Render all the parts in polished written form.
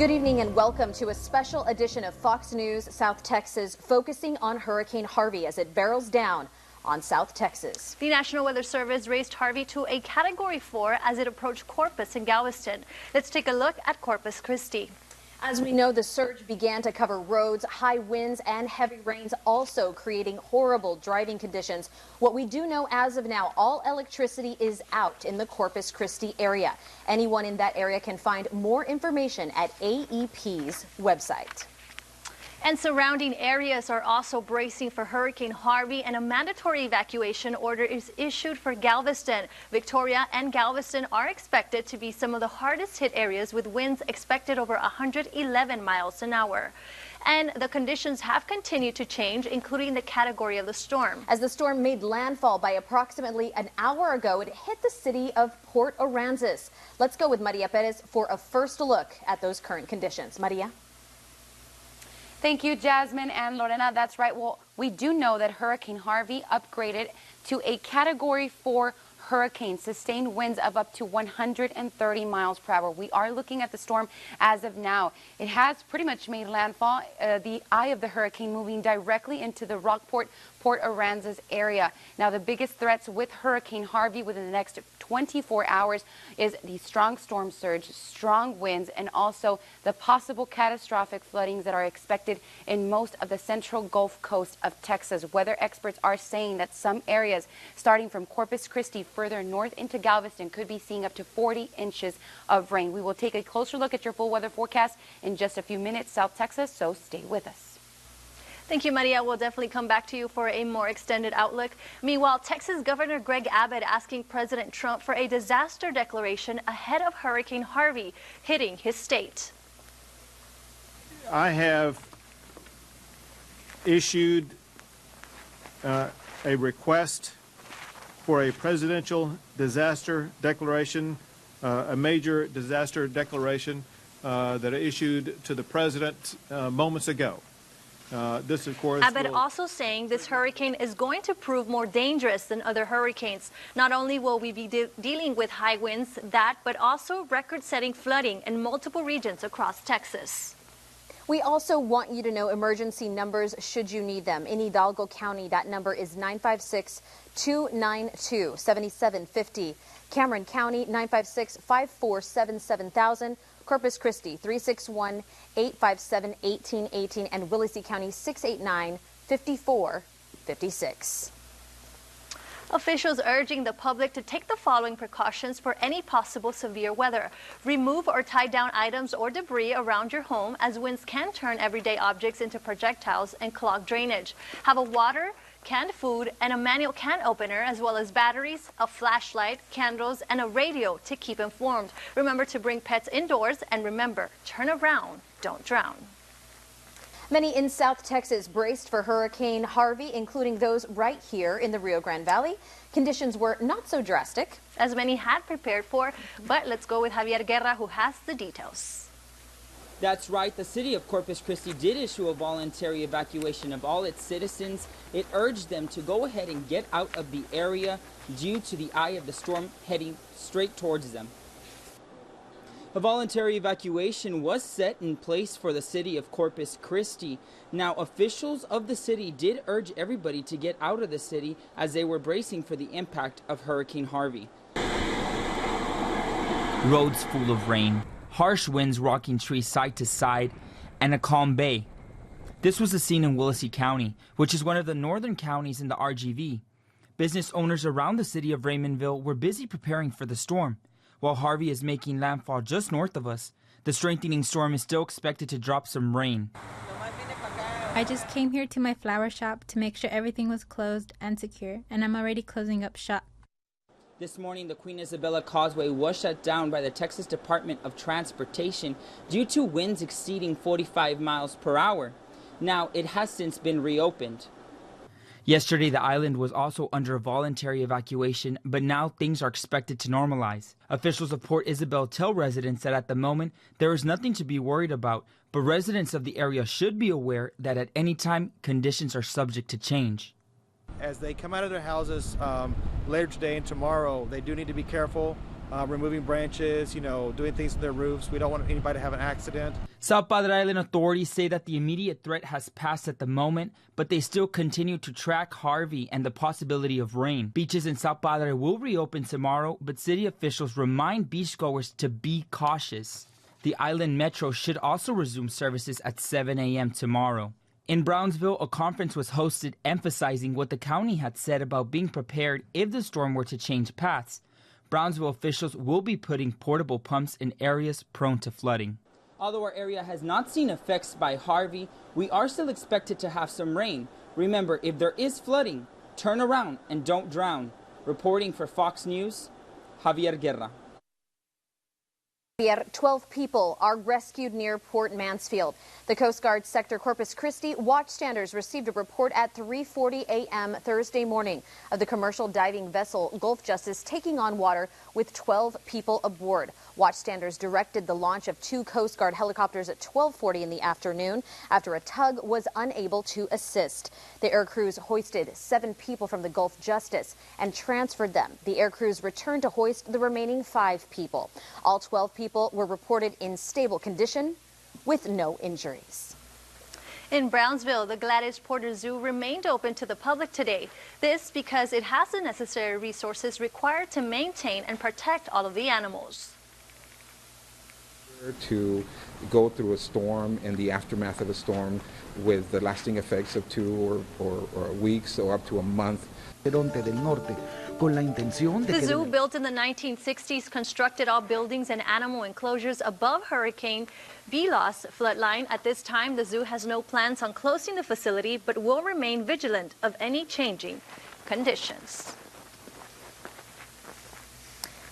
Good evening and welcome to a special edition of Fox News South Texas, focusing on Hurricane Harvey as it barrels down on South Texas. The National Weather Service raised Harvey to a Category 4 as it approached Corpus and Galveston. Let's take a look at Corpus Christi. As we know, the surge began to cover roads, high winds and heavy rains also creating horrible driving conditions. What we do know as of now, all electricity is out in the Corpus Christi area. Anyone in that area can find more information at AEP's website. And surrounding areas are also bracing for Hurricane Harvey, and a mandatory evacuation order is issued for Galveston. Victoria and Galveston are expected to be some of the hardest hit areas, with winds expected over 111 miles an hour. And the conditions have continued to change, including the category of the storm. As the storm made landfall by approximately an hour ago, it hit the city of Port Aransas. Let's go with Maria Perez for a first look at those current conditions. Maria? Thank you, Jasmine and Lorena. That's right. Well, we do know that Hurricane Harvey upgraded to a Category 4 hurricane, sustained winds of up to 130 miles per hour. We are looking at the storm as of now. It has pretty much made landfall, the eye of the hurricane moving directly into the Rockport, Port Aransas area. Now, the biggest threats with Hurricane Harvey within the next 24 hours is the strong storm surge, strong winds, and also the possible catastrophic floodings that are expected in most of the central Gulf Coast of Texas. Weather experts are saying that some areas, starting from Corpus Christi further north into Galveston, could be seeing up to 40 inches of rain. We will take a closer look at your full weather forecast in just a few minutes, South Texas, so stay with us. Thank you, Maria. We'll definitely come back to you for a more extended outlook. Meanwhile, Texas Governor Greg Abbott asking President Trump for a disaster declaration ahead of Hurricane Harvey hitting his state. I have issued a request for a presidential disaster declaration, a major disaster declaration that I issued to the president moments ago. This, of course, Abbott also saying this hurricane is going to prove more dangerous than other hurricanes. Not only will we be dealing with high winds, but also record-setting flooding in multiple regions across Texas. We also want you to know emergency numbers should you need them. In Hidalgo County, that number is 956-292-7750. Cameron County, 956-547-7000. Corpus Christi, 361-857-1818, and Willacy County, 689-5456. Officials urging the public to take the following precautions for any possible severe weather. Remove or tie down items or debris around your home, as winds can turn everyday objects into projectiles and clog drainage. Have a water, canned food, and a manual can opener, as well as batteries, a flashlight, candles, and a radio to keep informed. Remember to bring pets indoors, and remember, turn around, don't drown. Many in South Texas braced for Hurricane Harvey, including those right here in the Rio Grande Valley. Conditions were not so drastic as many had prepared for, but let's go with Javier Guerra, who has the details. That's right. The city of Corpus Christi did issue a voluntary evacuation of all its citizens. It urged them to go ahead and get out of the area due to the eye of the storm heading straight towards them. A voluntary evacuation was set in place for the city of Corpus Christi. Now, officials of the city did urge everybody to get out of the city as they were bracing for the impact of Hurricane Harvey. Roads full of rain, harsh winds rocking trees side to side, and a calm bay. This was the scene in Willacy County, which is one of the northern counties in the RGV. Business owners around the city of Raymondville were busy preparing for the storm. While Harvey is making landfall just north of us, the strengthening storm is still expected to drop some rain. I just came here to my flower shop to make sure everything was closed and secure, and I'm already closing up shop. This morning, the Queen Isabella Causeway was shut down by the Texas Department of Transportation due to winds exceeding 45 miles per hour. Now, it has since been reopened. Yesterday, the island was also under a voluntary evacuation, but now things are expected to normalize. Officials of Port Isabel tell residents that at the moment, there is nothing to be worried about, but residents of the area should be aware that at any time, conditions are subject to change. As they come out of their houses later today and tomorrow, they do need to be careful. removing branches, doing things to their roofs. We don't want anybody to have an accident. South Padre Island authorities say that the immediate threat has passed at the moment, but they still continue to track Harvey and the possibility of rain. Beaches in South Padre will reopen tomorrow, but city officials remind beachgoers to be cautious. The island metro should also resume services at 7 a.m. tomorrow. In Brownsville, a conference was hosted emphasizing what the county had said about being prepared if the storm were to change paths. Brownsville officials will be putting portable pumps in areas prone to flooding. Although our area has not seen effects by Harvey, we are still expected to have some rain. Remember, if there is flooding, turn around and don't drown. Reporting for Fox News, Javier Guerra. 12 people are rescued near Port Mansfield. The Coast Guard sector Corpus Christi watchstanders received a report at 3:40 a.m. Thursday morning of the commercial diving vessel Gulf Justice taking on water with 12 people aboard. Watchstanders directed the launch of 2 Coast Guard helicopters at 12:40 in the afternoon after a tug was unable to assist. The air crews hoisted 7 people from the Gulf Justice and transferred them. The air crews returned to hoist the remaining 5 people. All 12 people were reported in stable condition with no injuries. In Brownsville, the Gladys Porter Zoo remained open to the public today. This because it has the necessary resources required to maintain and protect all of the animals. To go through a storm and the aftermath of a storm with the lasting effects of 2 or weeks or up to a month. The zoo, built in the 1960s, constructed all buildings and animal enclosures above Hurricane Vilas floodline. At this time, the zoo has no plans on closing the facility, but will remain vigilant of any changing conditions.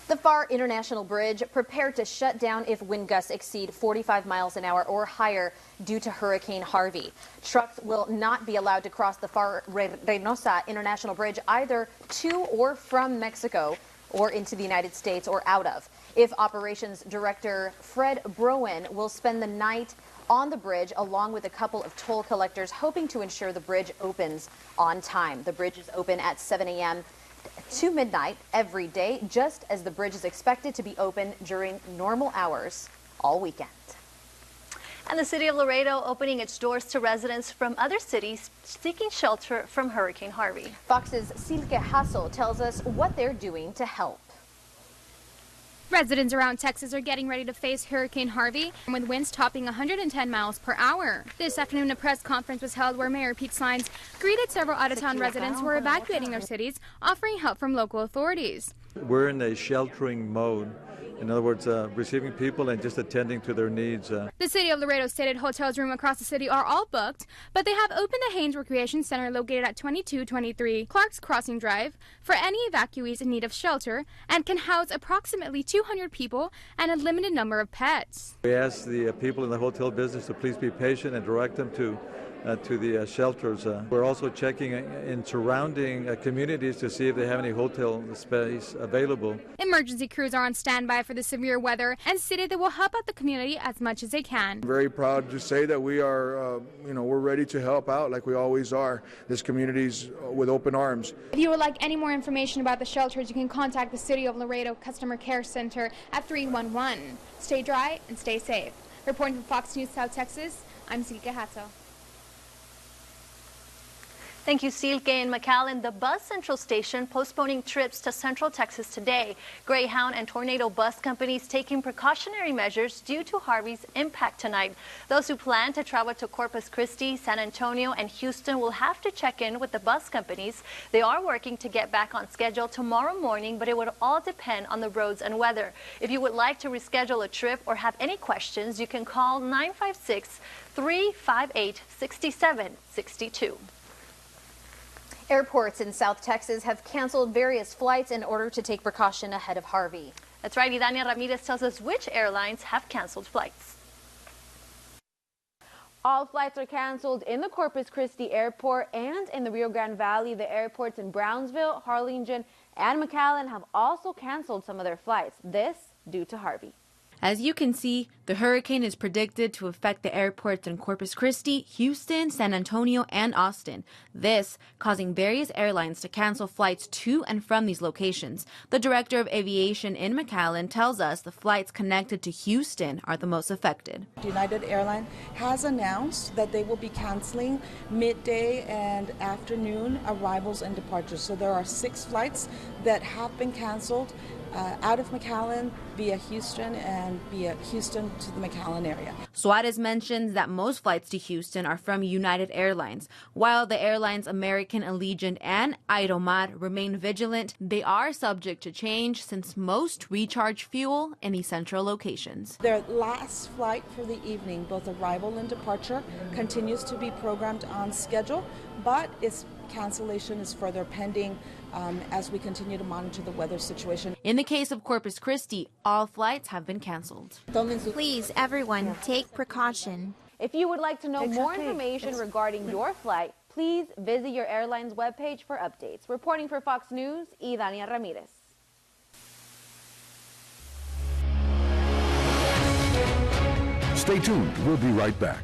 The Far International Bridge prepared to shut down if wind gusts exceed 45 miles an hour or higher due to Hurricane Harvey. Trucks will not be allowed to cross the Far Reynosa International Bridge either to or from Mexico or into the United States or out of. If Operations Director Fred Broen will spend the night on the bridge along with a couple of toll collectors, hoping to ensure the bridge opens on time. The bridge is open at 7 a.m. to midnight every day, just as the bridge is expected to be open during normal hours all weekend. And the city of Laredo opening its doors to residents from other cities seeking shelter from Hurricane Harvey. Fox's Silke Hassel tells us what they're doing to help. Residents around Texas are getting ready to face Hurricane Harvey, with winds topping 110 miles per hour. This afternoon, a press conference was held where Mayor Pete Sines greeted several out-of-town residents who are evacuating their cities, offering help from local authorities. We're in a sheltering mode. In other words, receiving people and just attending to their needs. The city of Laredo stated hotels room across the city are all booked, but they have opened the Haynes Recreation Center located at 2223 Clark's Crossing Drive for any evacuees in need of shelter and can house approximately 200 people and a limited number of pets. We ask the people in the hotel business to please be patient and direct them to the shelters. We're also checking in surrounding communities to see if they have any hotel space available. Emergency crews are on standby for the severe weather and stated they will help out the community as much as they can. I'm very proud to say that we are, we're ready to help out like we always are. This community's with open arms. If you would like any more information about the shelters, you can contact the City of Laredo Customer Care Center at 311. Stay dry and stay safe. Reporting from Fox News South Texas, I'm Silke Hato. Thank you, Silke. In McAllen, the Bus Central Station postponing trips to Central Texas today. Greyhound and Tornado bus companies taking precautionary measures due to Harvey's impact tonight. Those who plan to travel to Corpus Christi, San Antonio, and Houston will have to check in with the bus companies. They are working to get back on schedule tomorrow morning, but it would all depend on the roads and weather. If you would like to reschedule a trip or have any questions, you can call 956-358-6762. Airports in South Texas have canceled various flights in order to take precaution ahead of Harvey. That's right. Idania Ramirez tells us which airlines have canceled flights. All flights are canceled in the Corpus Christi Airport and in the Rio Grande Valley. The airports in Brownsville, Harlingen, and McAllen have also canceled some of their flights. This due to Harvey. As you can see, The hurricane is predicted to affect the airports in Corpus Christi, Houston, San Antonio, and Austin. This causing various airlines to cancel flights to and from these locations. The director of aviation in McAllen tells us the flights connected to Houston are the most affected. United Airlines has announced that they will be canceling midday and afternoon arrivals and departures. So there are 6 flights that have been canceled out of McAllen via Houston and via Houston to the McAllen area. Suarez mentions that most flights to Houston are from United Airlines. While the airlines American, Allegiant, and Aeromar remain vigilant, they are subject to change since most recharge fuel in these central locations. Their last flight for the evening, both arrival and departure, continues to be programmed on schedule, but its cancellation is further pending as we continue to monitor the weather situation. In the case of Corpus Christi, all flights have been canceled. Please, everyone, take precaution. If you would like to know more information regarding your flight, please visit your airline's webpage for updates. Reporting for Fox News, Idania Ramirez. Stay tuned. We'll be right back.